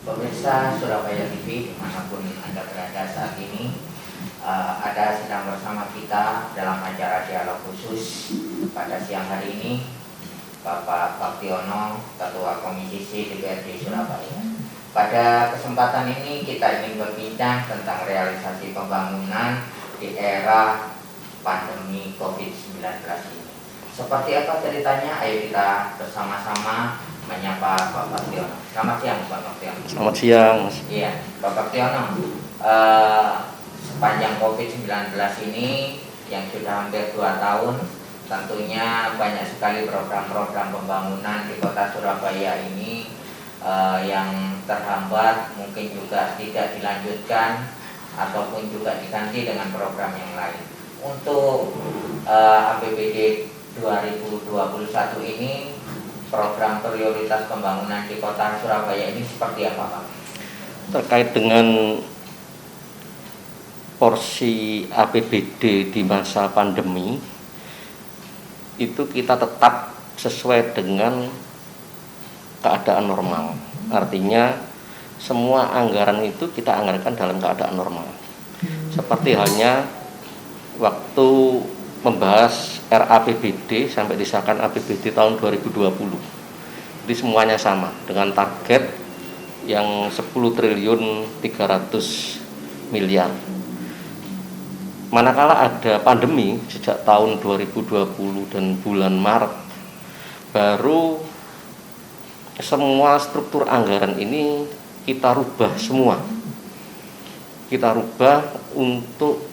Pemirsa Surabaya TV dimanapun Anda berada saat ini, Anda sedang bersama kita dalam acara dialog khusus pada siang hari ini. Bapak Baktiono, Ketua Komisi C DPRD Surabaya. Pada kesempatan ini kita ingin berbincang tentang realisasi pembangunan di era pandemi COVID-19 ini. Seperti apa ceritanya? Ayo kita bersama-sama menyapa Pak Baktiono. Selamat siang Pak Baktiono. Selamat siang. Iya, Pak Baktiono. Sepanjang COVID-19 ini yang sudah hampir 2 tahun, tentunya banyak sekali program-program pembangunan di kota Surabaya ini yang terhambat, mungkin juga tidak dilanjutkan ataupun juga diganti dengan program yang lain. Untuk APBD 2021 ini, program prioritas pembangunan di kota Surabaya ini seperti apa, Pak? Terkait dengan porsi APBD di masa pandemi, itu kita tetap sesuai dengan keadaan normal. Artinya semua anggaran itu kita anggarkan dalam keadaan normal. Seperti halnya waktu membahas RAPBD sampai disahkan APBD tahun 2020. Jadi semuanya sama dengan target yang 10 triliun 300 miliar. Manakala ada pandemi sejak tahun 2020 dan bulan Maret, baru semua struktur anggaran ini kita rubah semua. Kita rubah untuk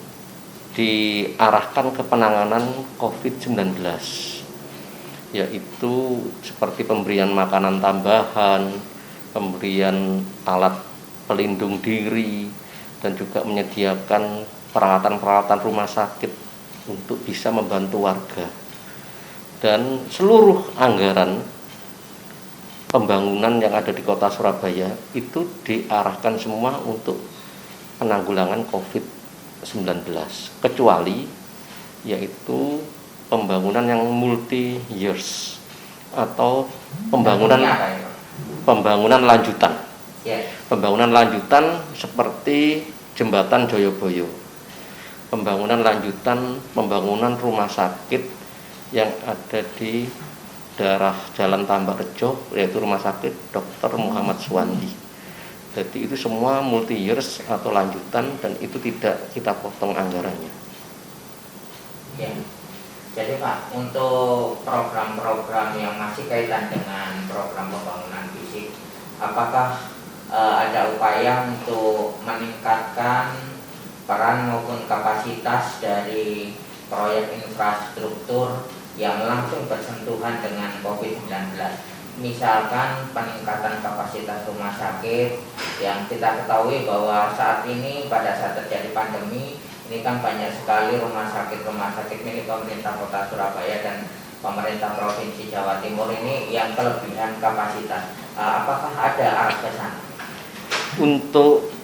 diarahkan ke penanganan COVID-19, yaitu seperti pemberian makanan tambahan, pemberian alat pelindung diri, dan juga menyediakan peralatan-peralatan rumah sakit untuk bisa membantu warga. Dan seluruh anggaran pembangunan yang ada di kota Surabaya itu diarahkan semua untuk penanggulangan COVID-19, kecuali yaitu pembangunan yang multi years atau pembangunan lanjutan. Pembangunan lanjutan seperti jembatan Joyoboyo, pembangunan lanjutan pembangunan rumah sakit yang ada di daerah Jalan Tambak Rejo, yaitu Rumah Sakit Dr. Muhammad Suwandi. Jadi itu semua multi years atau lanjutan, dan itu tidak kita potong anggarannya. Ya. Jadi Pak, untuk program-program yang masih kaitan dengan program pembangunan fisik, apakah ada upaya untuk meningkatkan peran maupun kapasitas dari proyek infrastruktur yang langsung bersentuhan dengan COVID-19? Misalkan peningkatan kapasitas rumah sakit, yang kita ketahui bahwa saat ini pada saat terjadi pandemi ini kan banyak sekali rumah sakit milik pemerintah kota Surabaya dan pemerintah provinsi Jawa Timur ini yang kelebihan kapasitas. Apakah ada arah ke sana? Untuk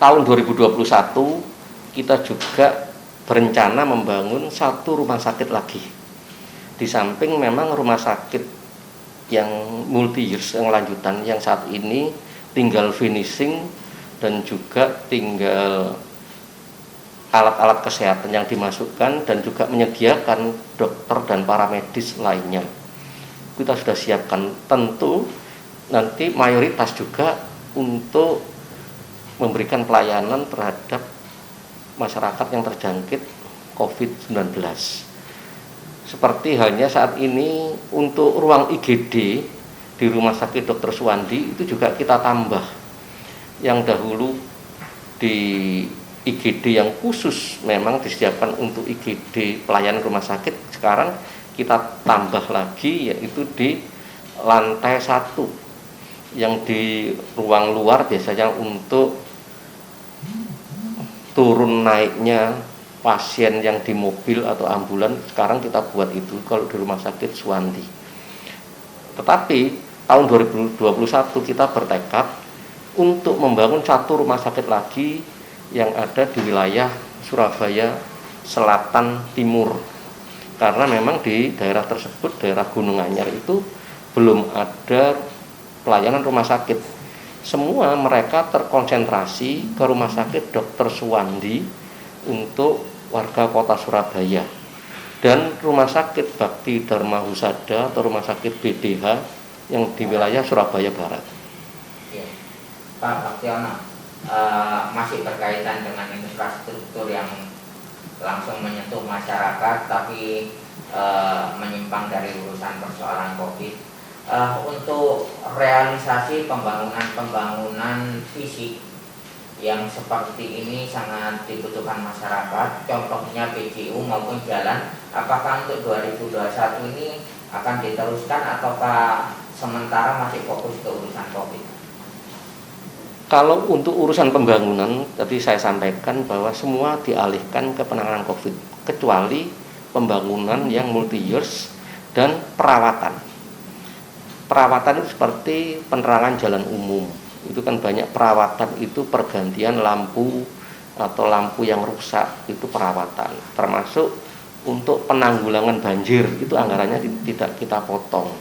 tahun 2021 kita juga berencana membangun 1 rumah sakit lagi. Di samping memang rumah sakit yang multi years yang lanjutan yang saat ini tinggal finishing dan juga tinggal alat-alat kesehatan yang dimasukkan dan juga menyediakan dokter dan para medis lainnya. Kita sudah siapkan, tentu nanti mayoritas juga untuk memberikan pelayanan terhadap masyarakat yang terjangkit COVID-19. Seperti halnya saat ini untuk ruang IGD di Rumah Sakit Dr. Suwandi itu juga kita tambah. Yang dahulu di IGD yang khusus memang disediakan untuk IGD pelayanan rumah sakit, sekarang kita tambah lagi yaitu di lantai 1 yang di ruang luar biasanya untuk turun naiknya pasien yang di mobil atau ambulan, sekarang kita buat itu kalau di Rumah Sakit Suwandi. Tetapi tahun 2021 kita bertekad untuk membangun 1 rumah sakit lagi yang ada di wilayah Surabaya Selatan Timur, karena memang di daerah tersebut, daerah Gunung Anyar itu belum ada pelayanan rumah sakit. semua mereka terkonsentrasi ke Rumah Sakit Dr. Suwandi untuk warga Kota Surabaya dan Rumah Sakit Bakti Dharma Husada atau Rumah Sakit BDH yang di wilayah Surabaya Barat. Ya. Pak Baktiono, masih berkaitan dengan infrastruktur yang langsung menyentuh masyarakat tapi menyimpang dari urusan persoalan COVID. Untuk realisasi pembangunan fisik yang seperti ini sangat dibutuhkan masyarakat, contohnya PJU maupun jalan, apakah untuk 2021 ini akan diteruskan ataukah sementara masih fokus ke urusan COVID? Kalau untuk urusan pembangunan, tadi saya sampaikan bahwa semua dialihkan ke penanganan COVID, kecuali pembangunan yang multi years dan perawatan. Perawatan itu seperti penerangan jalan umum. Itu kan banyak perawatan itu pergantian lampu atau lampu yang rusak, itu perawatan. Termasuk untuk penanggulangan banjir, itu anggarannya tidak kita potong.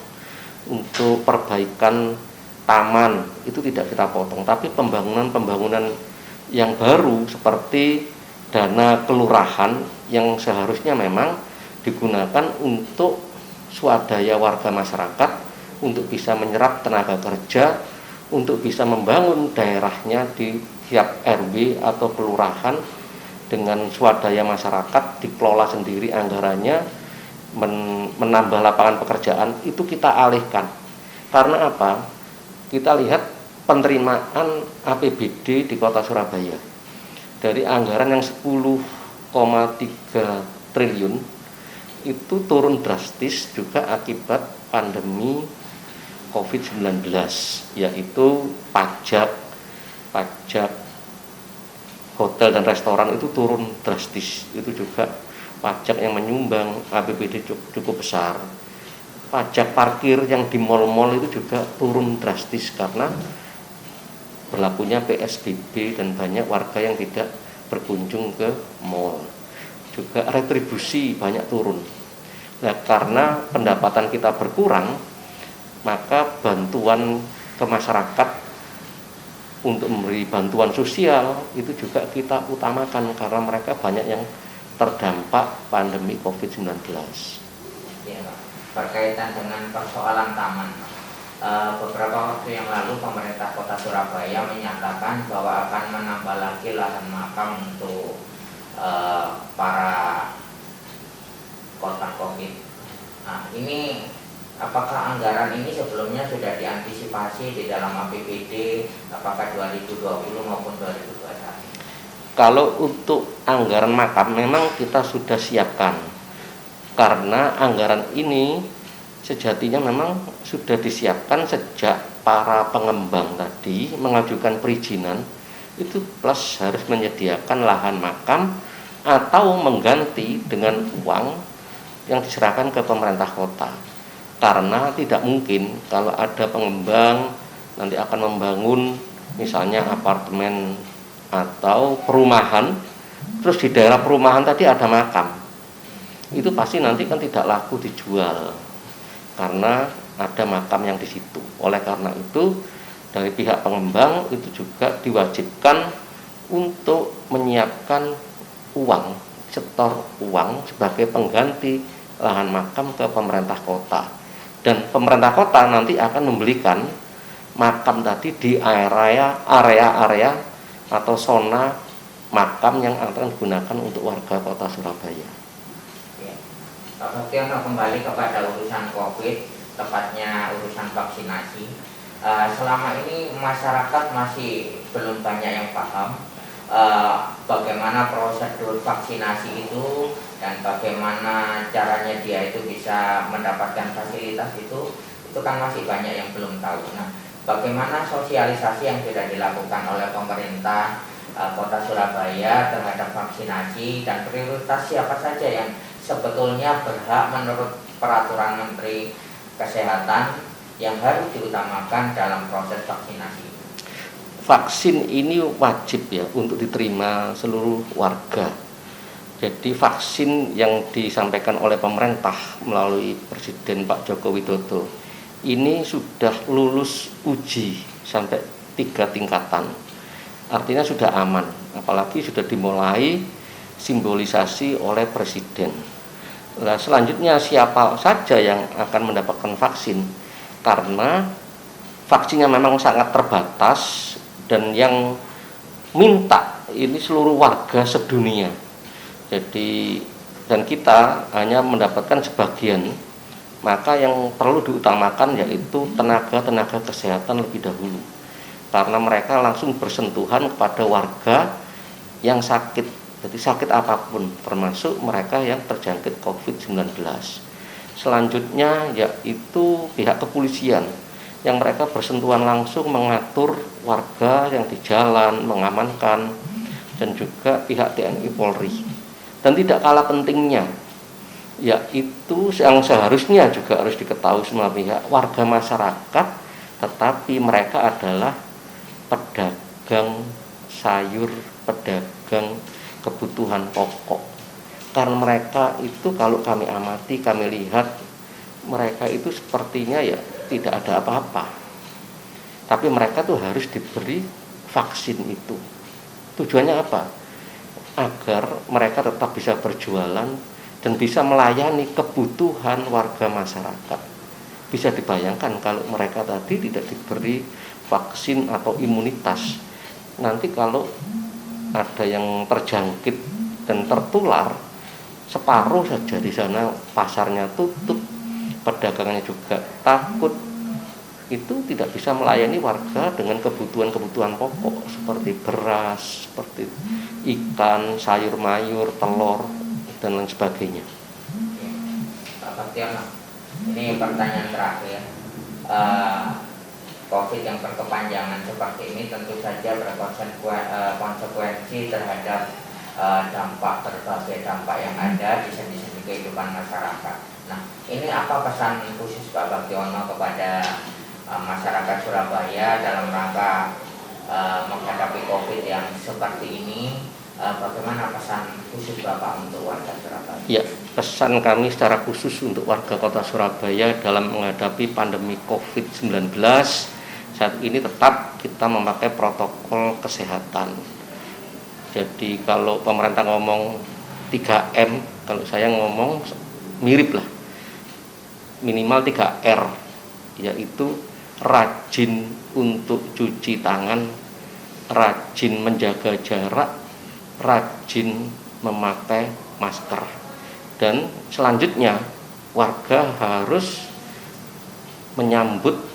Untuk perbaikan taman itu tidak kita potong, tapi pembangunan yang baru seperti dana kelurahan yang seharusnya memang digunakan untuk swadaya warga masyarakat untuk bisa menyerap tenaga kerja, untuk bisa membangun daerahnya di tiap RW atau kelurahan dengan swadaya masyarakat dikelola sendiri anggarannya, menambah lapangan pekerjaan, itu kita alihkan. Karena apa? Kita lihat penerimaan APBD di Kota Surabaya dari anggaran yang 10,3 triliun itu turun drastis juga akibat pandemi COVID-19, yaitu pajak hotel dan restoran itu turun drastis. Itu juga pajak yang menyumbang APBD cukup besar. Pajak parkir yang di mal-mal itu juga turun drastis karena berlakunya PSBB dan banyak warga yang tidak berkunjung ke mal. Juga retribusi banyak turun. Nah, karena pendapatan kita berkurang, maka bantuan ke masyarakat untuk memberi bantuan sosial itu juga kita utamakan karena mereka banyak yang terdampak pandemi COVID-19. Ya, Pak. Berkaitan dengan persoalan taman, beberapa waktu yang lalu pemerintah Kota Surabaya menyatakan bahwa akan menambah lagi lahan makam untuk para korban COVID. Nah, ini apakah anggaran ini sebelumnya sudah diantisipasi di dalam APBD, apakah 2020 maupun 2021? Kalau untuk anggaran makam memang kita sudah siapkan. Karena anggaran ini sejatinya memang sudah disiapkan sejak para pengembang tadi mengajukan perizinan, itu plus harus menyediakan lahan makam atau mengganti dengan uang yang diserahkan ke pemerintah kota. Karena tidak mungkin kalau ada pengembang nanti akan membangun misalnya apartemen atau perumahan, terus di daerah perumahan tadi ada makam. Itu pasti nanti kan tidak laku dijual karena ada makam yang di situ. Oleh karena itu dari pihak pengembang itu juga diwajibkan untuk menyiapkan uang, setor uang sebagai pengganti lahan makam ke pemerintah kota. Dan pemerintah kota nanti akan membelikan makam tadi di area atau zona makam yang akan digunakan untuk warga Kota Surabaya. Pak Baktiono, kembali kepada urusan COVID, tepatnya urusan vaksinasi. Selama ini masyarakat masih belum banyak yang paham bagaimana prosedur vaksinasi itu dan bagaimana caranya dia itu bisa mendapatkan fasilitas itu kan masih banyak yang belum tahu. Nah, bagaimana sosialisasi yang sudah dilakukan oleh pemerintah Kota Surabaya terhadap vaksinasi dan prioritas siapa saja yang sebetulnya berhak menurut peraturan Menteri Kesehatan yang harus diutamakan dalam proses vaksinasi? Vaksin ini wajib ya untuk diterima seluruh warga. Jadi vaksin yang disampaikan oleh pemerintah melalui Presiden Pak Joko Widodo ini sudah lulus uji sampai 3 tingkatan. Artinya sudah aman, apalagi sudah dimulai simbolisasi oleh Presiden. Nah, selanjutnya siapa saja yang akan mendapatkan vaksin, karena vaksinnya memang sangat terbatas dan yang minta ini seluruh warga sedunia. Jadi dan kita hanya mendapatkan sebagian, maka yang perlu diutamakan yaitu tenaga kesehatan lebih dahulu, karena mereka langsung bersentuhan kepada warga yang sakit, jadi sakit apapun, termasuk mereka yang terjangkit COVID-19. Selanjutnya yaitu pihak kepolisian, yang mereka bersentuhan langsung mengatur warga yang di jalan, mengamankan, dan juga pihak TNI Polri. Dan tidak kalah pentingnya, yaitu yang seharusnya juga harus diketahui semua pihak, warga masyarakat, tetapi mereka adalah pedagang sayur, pedagang kebutuhan pokok. Karena mereka itu kalau kami amati, kami lihat, mereka itu sepertinya ya tidak ada apa-apa. Tapi mereka tuh harus diberi vaksin itu. Tujuannya apa? Agar mereka tetap bisa berjualan dan bisa melayani kebutuhan warga masyarakat. Bisa dibayangkan kalau mereka tadi tidak diberi vaksin atau imunitas, nanti kalau ada yang terjangkit dan tertular, separuh saja di sana pasarnya tutup, pedagangnya juga takut, itu tidak bisa melayani warga dengan kebutuhan-kebutuhan pokok seperti beras, seperti ikan, sayur mayur, telur, dan lain sebagainya. Pak Baktiono, ini pertanyaan terakhir. COVID yang berkepanjangan seperti ini tentu saja berkonsekuensi terhadap berbagai dampak yang ada di sendi-sendi kehidupan masyarakat. Nah, ini apa pesan khusus Pak Baktiono kepada masyarakat Surabaya dalam rangka menghadapi COVID yang seperti ini? Bagaimana pesan khusus Bapak untuk warga Surabaya? Ya, pesan kami secara khusus untuk warga kota Surabaya dalam menghadapi pandemi COVID-19 saat ini, tetap kita memakai protokol kesehatan. Jadi kalau pemerintah ngomong 3M, kalau saya ngomong mirip lah, minimal 3R, yaitu rajin untuk cuci tangan, rajin menjaga jarak, rajin memakai masker. Dan selanjutnya warga harus menyambut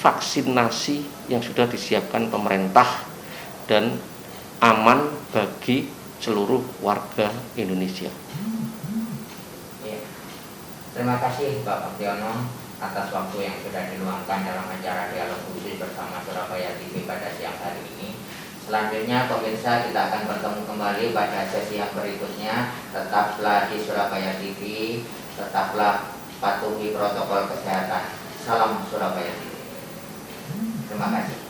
vaksinasi yang sudah disiapkan pemerintah dan aman bagi seluruh warga Indonesia. Ya. Terima kasih Pak Baktiono atas waktu yang sudah diluangkan dalam acara dialog khusus bersama Surabaya TV pada siang hari ini. Selanjutnya pemirsa, kita akan bertemu kembali pada sesi yang berikutnya. Tetaplah di Surabaya TV, tetaplah patuhi protokol kesehatan. Salam Surabaya TV. Terima kasih.